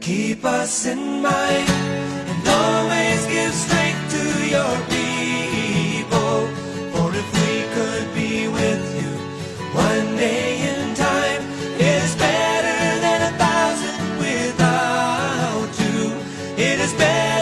Keep us in mind and always give strength to your people. For if we could be with you one day in time, it is better than 1,000 without you. It is better